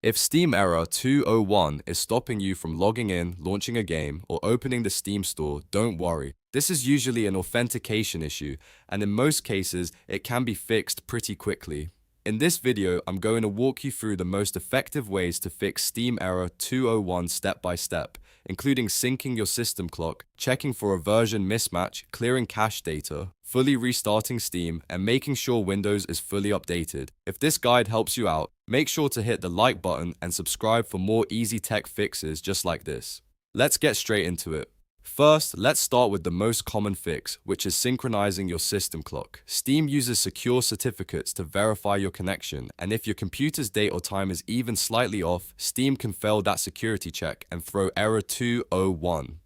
If Steam error 201 is stopping you from logging in, launching a game, or opening the Steam store, don't worry. This is usually an authentication issue, and in most cases, it can be fixed pretty quickly. In this video, I'm going to walk you through the most effective ways to fix Steam error 201 step by step, including syncing your system clock, checking for a version mismatch, clearing cache data, fully restarting Steam, and making sure Windows is fully updated. If this guide helps you out, make sure to hit the like button and subscribe for more easy tech fixes just like this. Let's get straight into it. First, let's start with the most common fix, which is synchronizing your system clock. Steam uses secure certificates to verify your connection, and if your computer's date or time is even slightly off, Steam can fail that security check and throw error 201.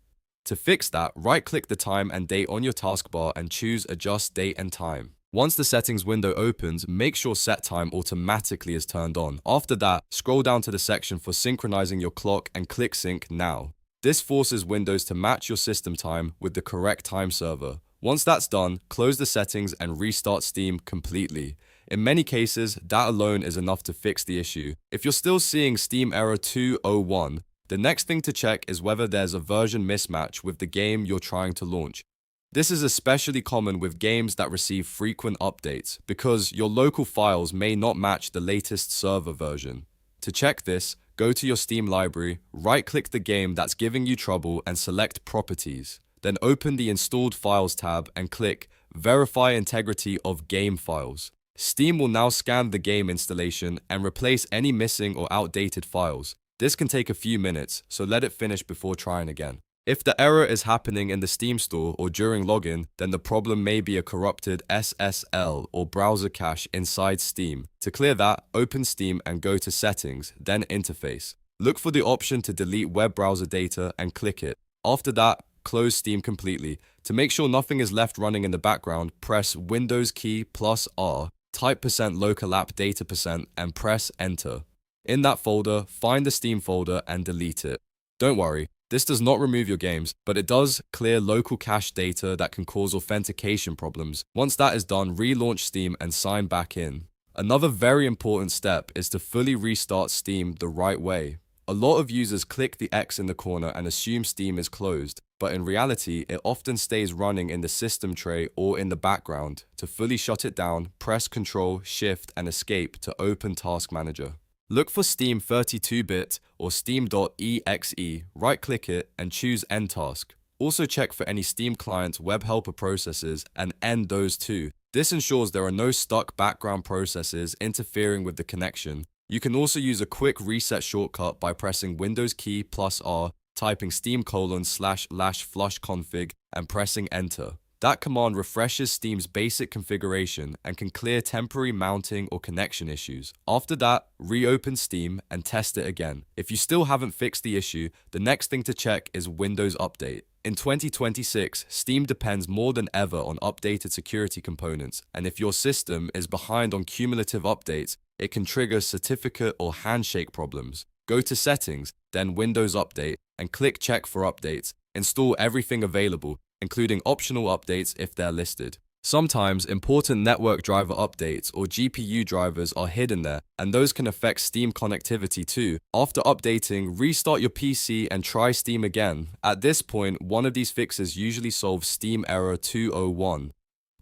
To fix that, right-click the time and date on your taskbar and choose Adjust Date and Time. Once the settings window opens, make sure Set Time automatically is turned on. After that, scroll down to the section for synchronizing your clock and click Sync Now. This forces Windows to match your system time with the correct time server. Once that's done, close the settings and restart Steam completely. In many cases, that alone is enough to fix the issue. If you're still seeing Steam error 201, the next thing to check is whether there's a version mismatch with the game you're trying to launch. This is especially common with games that receive frequent updates, because your local files may not match the latest server version. To check this, go to your Steam library, right-click the game that's giving you trouble and select Properties. Then open the Installed Files tab and click Verify Integrity of Game Files. Steam will now scan the game installation and replace any missing or outdated files. This can take a few minutes, so let it finish before trying again. If the error is happening in the Steam store or during login, then the problem may be a corrupted SSL or browser cache inside Steam. To clear that, open Steam and go to Settings, then Interface. Look for the option to delete web browser data and click it. After that, close Steam completely. To make sure nothing is left running in the background, press Windows key plus R, type %local app data % and press Enter. In that folder, find the Steam folder and delete it. Don't worry. This does not remove your games, but it does clear local cache data that can cause authentication problems. Once that is done, relaunch Steam and sign back in. Another very important step is to fully restart Steam the right way. A lot of users click the X in the corner and assume Steam is closed, but in reality, it often stays running in the system tray or in the background. To fully shut it down, press Ctrl, Shift, and Escape to open Task Manager. Look for Steam 32-bit or Steam.exe, right-click it and choose End Task. Also check for any Steam client web helper processes and end those too. This ensures there are no stuck background processes interfering with the connection. You can also use a quick reset shortcut by pressing Windows key plus R, typing steam://flushconfig and pressing Enter. That command refreshes Steam's basic configuration and can clear temporary mounting or connection issues. After that, reopen Steam and test it again. If you still haven't fixed the issue, the next thing to check is Windows Update. In 2026, Steam depends more than ever on updated security components, and if your system is behind on cumulative updates, it can trigger certificate or handshake problems. Go to Settings, then Windows Update, and click Check for Updates. Install everything available, including optional updates if they're listed. Sometimes important network driver updates or GPU drivers are hidden there, and those can affect Steam connectivity too. After updating, restart your PC and try Steam again. At this point, one of these fixes usually solves Steam error 201.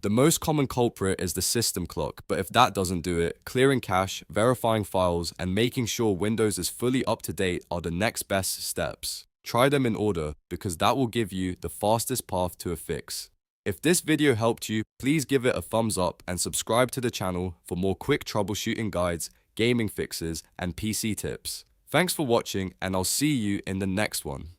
The most common culprit is the system clock, but if that doesn't do it, clearing cache, verifying files, and making sure Windows is fully up to date are the next best steps. Try them in order, because that will give you the fastest path to a fix. If this video helped you, please give it a thumbs up and subscribe to the channel for more quick troubleshooting guides, gaming fixes, and PC tips. Thanks for watching, and I'll see you in the next one.